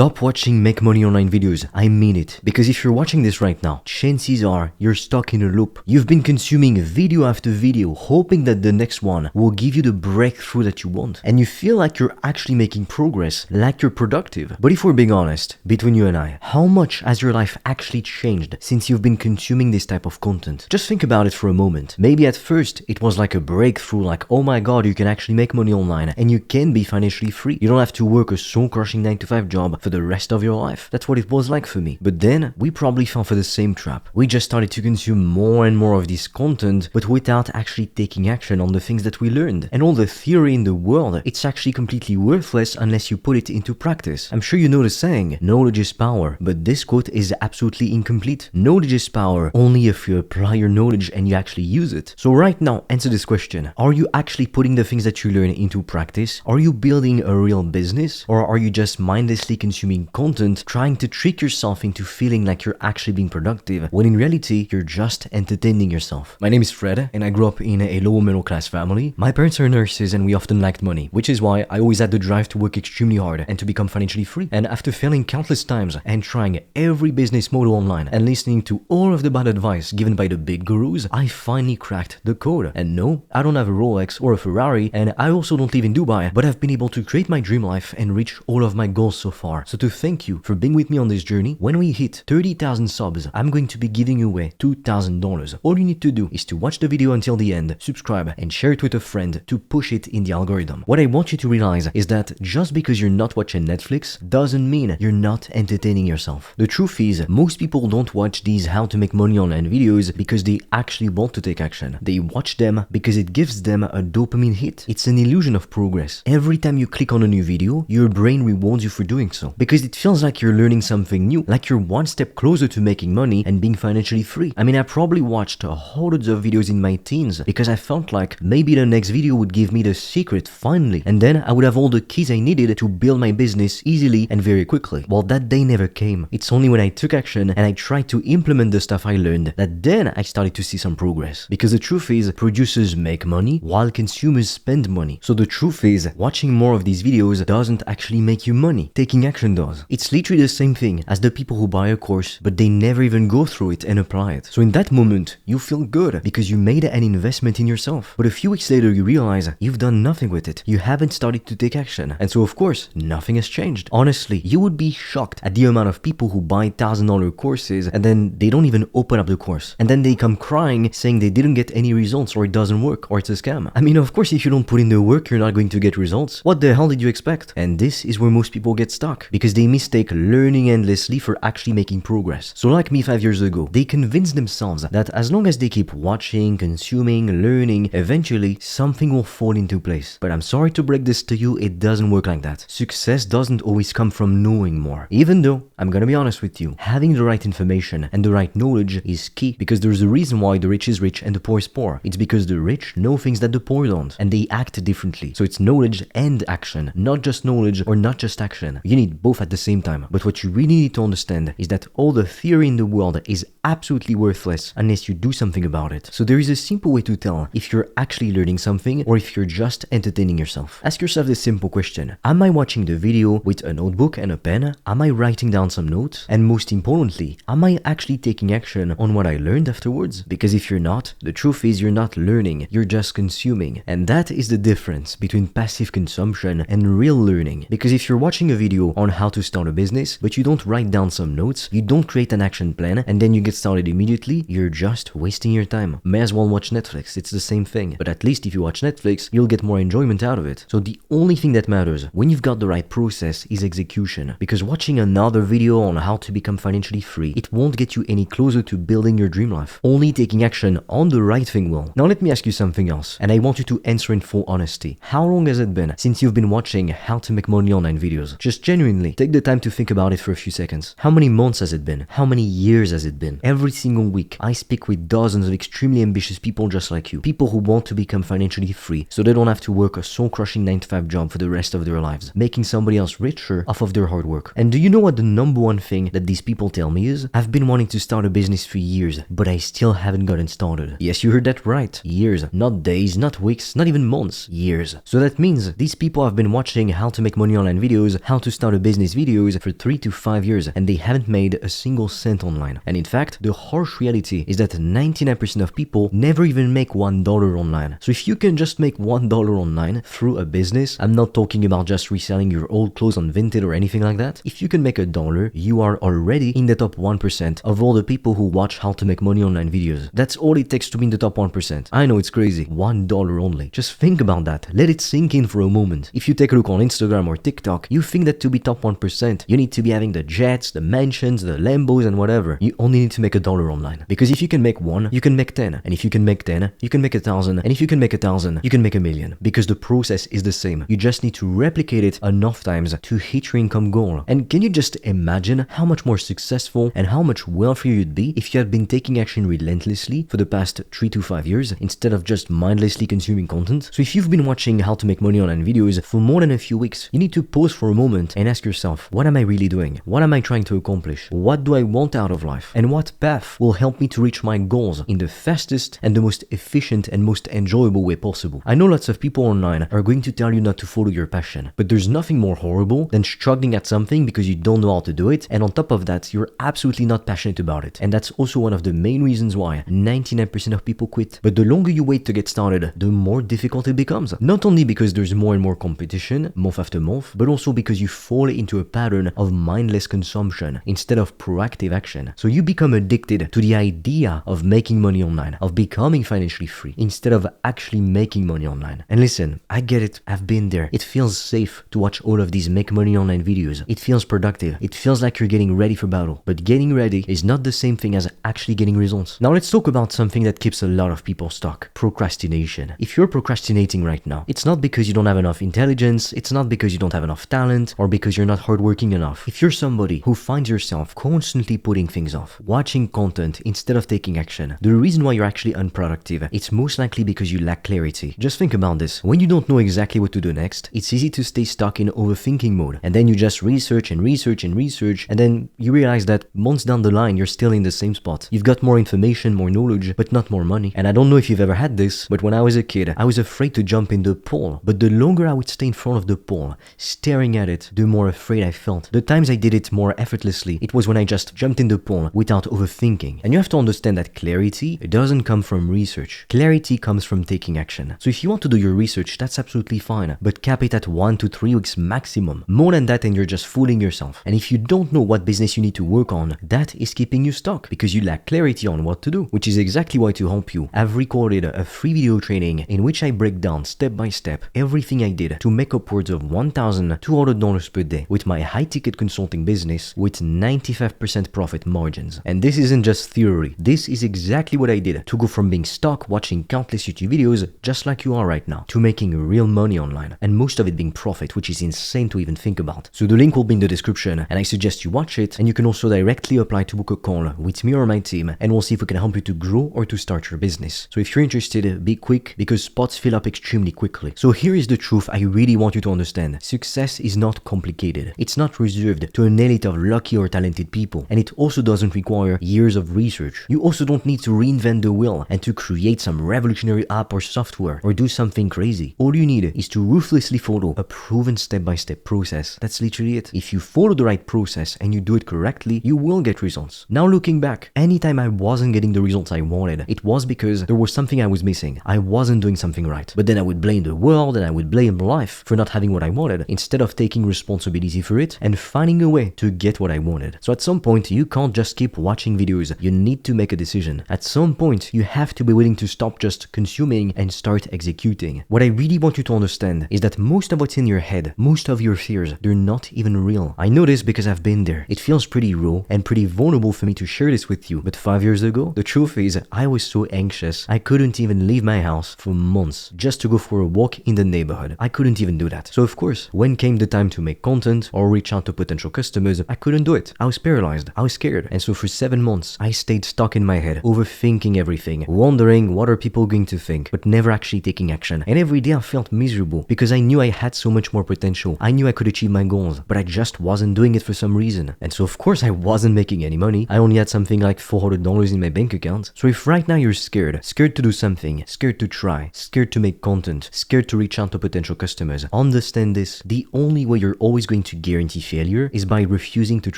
Stop watching make money online videos. I mean it. Because if you're watching this right now, chances are you're stuck in a loop. You've been consuming video after video, hoping that the next one will give you the breakthrough that you want. And you feel like you're actually making progress, like you're productive. But if we're being honest, between you and I, how much has your life actually changed since you've been consuming this type of content? Just think about it for a moment. Maybe at first it was like a breakthrough, like, oh my god, you can actually make money online and you can be financially free. You don't have to work a soul-crushing 9-to-5 job for the rest of your life. That's what it was like for me. But then we probably fell for the same trap. We just started to consume more and more of this content, but without actually taking action on the things that we learned. And all the theory in the world, it's actually completely worthless unless you put it into practice. I'm sure you know the saying, knowledge is power, but this quote is absolutely incomplete. Knowledge is power only if you apply your knowledge and you actually use it. So right now, answer this question. Are you actually putting the things that you learn into practice? Are you building a real business? Or are you just mindlessly consuming content, trying to trick yourself into feeling like you're actually being productive, when in reality, you're just entertaining yourself? My name is Fred, and I grew up in a lower middle class family. My parents are nurses and we often lacked money, which is why I always had the drive to work extremely hard and to become financially free. And after failing countless times and trying every business model online and listening to all of the bad advice given by the big gurus, I finally cracked the code. And no, I don't have a Rolex or a Ferrari, and I also don't live in Dubai, but I've been able to create my dream life and reach all of my goals so far. So to thank you for being with me on this journey, when we hit 30,000 subs, I'm going to be giving away $2,000. All you need to do is to watch the video until the end, subscribe, and share it with a friend to push it in the algorithm. What I want you to realize is that just because you're not watching Netflix doesn't mean you're not entertaining yourself. The truth is, most people don't watch these how to make money online videos because they actually want to take action. They watch them because it gives them a dopamine hit. It's an illusion of progress. Every time you click on a new video, your brain rewards you for doing so because it feels like you're learning something new, like you're one step closer to making money and being financially free. I mean, I probably watched hundreds of videos in my teens because I felt like maybe the next video would give me the secret finally, and then I would have all the keys I needed to build my business easily and very quickly. Well, that day never came. It's only when I took action and I tried to implement the stuff I learned that then I started to see some progress. Because the truth is, producers make money while consumers spend money. So the truth is, watching more of these videos doesn't actually make you money. Taking action does. It's literally the same thing as the people who buy a course, but they never even go through it and apply it. So in that moment, you feel good because you made an investment in yourself. But a few weeks later, you realize you've done nothing with it. You haven't started to take action. And so of course, nothing has changed. Honestly, you would be shocked at the amount of people who buy $1,000 courses and then they don't even open up the course. And then they come crying saying they didn't get any results or it doesn't work or it's a scam. I mean, of course, if you don't put in the work, you're not going to get results. What the hell did you expect? And this is where most people get stuck because they mistake learning endlessly for actually making progress. So like me 5 years ago, they convinced themselves that as long as they keep watching, consuming, learning, eventually something will fall into place. But I'm sorry to break this to you, it doesn't work like that. Success doesn't always come from knowing more. Even though, I'm gonna be honest with you, having the right information and the right knowledge is key, because there's a reason why the rich is rich and the poor is poor. It's because the rich know things that the poor don't, and they act differently. So it's knowledge and action, not just knowledge or not just action. You need both at the same time. But what you really need to understand is that all the theory in the world is absolutely worthless unless you do something about it. So there is a simple way to tell if you're actually learning something or if you're just entertaining yourself. Ask yourself this simple question. Am I watching the video with a notebook and a pen? Am I writing down some notes? And most importantly, am I actually taking action on what I learned afterwards? Because if you're not, the truth is you're not learning, you're just consuming. And that is the difference between passive consumption and real learning. Because if you're watching a video on how to start a business, but you don't write down some notes, you don't create an action plan, and then you get started immediately, you're just wasting your time. May as well watch Netflix, it's the same thing. But at least if you watch Netflix, you'll get more enjoyment out of it. So the only thing that matters when you've got the right process is execution. Because watching another video on how to become financially free, it won't get you any closer to building your dream life. Only taking action on the right thing will. Now let me ask you something else, and I want you to answer in full honesty. How long has it been since you've been watching how to make money online videos? Just genuinely take the time to think about it for a few seconds. How many months has it been? How many years has it been? Every single week, I speak with dozens of extremely ambitious people just like you. People who want to become financially free so they don't have to work a soul-crushing 9-to-5 job for the rest of their lives, making somebody else richer off of their hard work. And do you know what the number one thing that these people tell me is? I've been wanting to start a business for years, but I still haven't gotten started. Yes, you heard that right. Years. Not days, not weeks, not even months. Years. So that means these people have been watching how to make money online videos, how to start a business videos for 3 to 5 years and they haven't made a single cent online. And in fact, the harsh reality is that 99% of people never even make $1 online. So if you can just make $1 online through a business, I'm not talking about just reselling your old clothes on Vinted or anything like that. If you can make $1, you are already in the top 1% of all the people who watch how to make money online videos. That's all it takes to be in the top 1%. I know it's crazy. $1 only. Just think about that. Let it sink in for a moment. If you take a look on Instagram or TikTok, you think that to be top 1%, you need to be having the jets, the mansions, the Lambos and whatever. You only need to make $1 online. Because if you can make 1, you can make 10. And if you can make 10, you can make 1,000. And if you can make 1,000, you can make 1,000,000. Because the process is the same. You just need to replicate it enough times to hit your income goal. And can you just imagine how much more successful and how much wealthier you'd be if you had been taking action relentlessly for the past 3 to 5 years instead of just mindlessly consuming content? So if you've been watching how to make money online videos for more than a few weeks, you need to pause for a moment and ask yourself, what am I really doing? What am I trying to accomplish? What do I want out of life? And what path will help me to reach my goals in the fastest and the most efficient and most enjoyable way possible? I know lots of people online are going to tell you not to follow your passion, but there's nothing more horrible than struggling at something because you don't know how to do it, and on top of that, you're absolutely not passionate about it. And that's also one of the main reasons why 99% of people quit. But the longer you wait to get started, the more difficult it becomes. Not only because there's more and more competition, month after month, but also because you fall into a pattern of mindless consumption instead of proactive action. So you become addicted to the idea of making money online, of becoming financially free, instead of actually making money online. And listen, I get it, I've been there. It feels safe to watch all of these make money online videos. It feels productive. It feels like you're getting ready for battle. But getting ready is not the same thing as actually getting results. Now let's talk about something that keeps a lot of people stuck: procrastination. If you're procrastinating right now, it's not because you don't have enough intelligence, it's not because you don't have enough talent, or because you're not hardworking enough. If you're somebody who finds yourself constantly putting things off, watching content instead of taking action, the reason why you're actually unproductive, it's most likely because you lack clarity. Just think about this. When you don't know exactly what to do next, it's easy to stay stuck in overthinking mode, and then you just research and research and research, and then you realize that months down the line, you're still in the same spot. You've got more information, more knowledge, but not more money. And I don't know if you've ever had this, but when I was a kid, I was afraid to jump in the pool. But the longer I would stay in front of the pool, staring at it, the more afraid I felt. The times I did it more effortlessly, it was when I just jumped in the pool without overthinking. And you have to understand that clarity doesn't come from research. Clarity comes from taking action. So if you want to do your research, that's absolutely fine, but cap it at 1 to 3 weeks maximum. More than that and you're just fooling yourself. And if you don't know what business you need to work on, that is keeping you stuck because you lack clarity on what to do, which is exactly why, to help you, I've recorded a free video training in which I break down step by step everything I did to make upwards of $1,200 per day with my high ticket consulting business with 95% profit margins. And this isn't just theory, this is exactly what I did to go from being stuck watching countless YouTube videos just like you are right now to making real money online, and most of it being profit, which is insane to even think about. So the link will be in the description and I suggest you watch it, and you can also directly apply to book a call with me or my team, and we'll see if we can help you to grow or to start your business. So if you're interested, be quick because spots fill up extremely quickly. So here is the truth I really want you to understand. Success is not complicated. It's not reserved to an elite of lucky or talented people, and it also doesn't require years of research. You also don't need to reinvent the wheel and to create some revolutionary app or software or do something crazy. All you need is to ruthlessly follow a proven step-by-step process. That's literally it. If you follow the right process and you do it correctly, you will get results. Now looking back, anytime I wasn't getting the results I wanted, it was because there was something I was missing. I wasn't doing something right. But then I would blame the world and I would blame life for not having what I wanted, instead of taking responsibility for it and finding a way to get what I wanted. So at some point, you can't just keep watching videos. You need to make a decision. At some point, you have to be willing to stop just consuming and start executing. What I really want you to understand is that most of what's in your head, most of your fears, they're not even real. I know this because I've been there. It feels pretty raw and pretty vulnerable for me to share this with you. But 5 years ago, the truth is I was so anxious, I couldn't even leave my house for months just to go for a walk in the neighborhood. I couldn't even do that. So of course, when came the time to make content or reach out to potential customers, I couldn't do it. I was paralyzed. I was scared. And so for 7 months, I stayed stuck in my head, overthinking everything, wondering what are people going to think, but never actually taking action. And every day I felt miserable because I knew I had so much more potential. I knew I could achieve my goals, but I just wasn't doing it for some reason. And so of course I wasn't making any money. I only had something like $400 in my bank account. So if right now you're scared to do something, scared to try, scared to make content, scared to reach out to potential customers, understand this: the only way you're always going to guarantee failure is by refusing to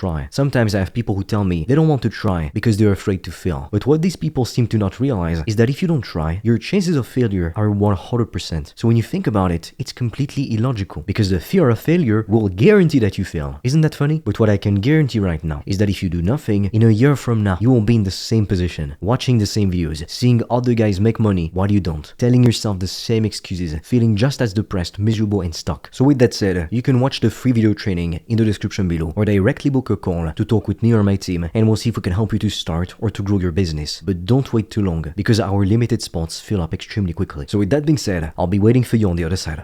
try. Sometimes I have people who tell me they don't want to try because they're afraid to fail. But what these people seem to not realize is that if you don't try, your chances of failure are 100%. So when you think about it, it's completely illogical because the fear of failure will guarantee that you fail. Isn't that funny? But what I can guarantee right now is that if you do nothing, in a year from now, you will be in the same position, watching the same videos, seeing other guys make money while you don't, telling yourself the same excuses, feeling just as depressed, miserable and stuck. So with that said, you can watch the free video training in the description below or directly book a call to talk with me or my team, and we'll see if we can help you to start or to grow your business. But don't wait too long because our limited spots fill up extremely quickly. So with that being said, I'll be waiting for you on the other side.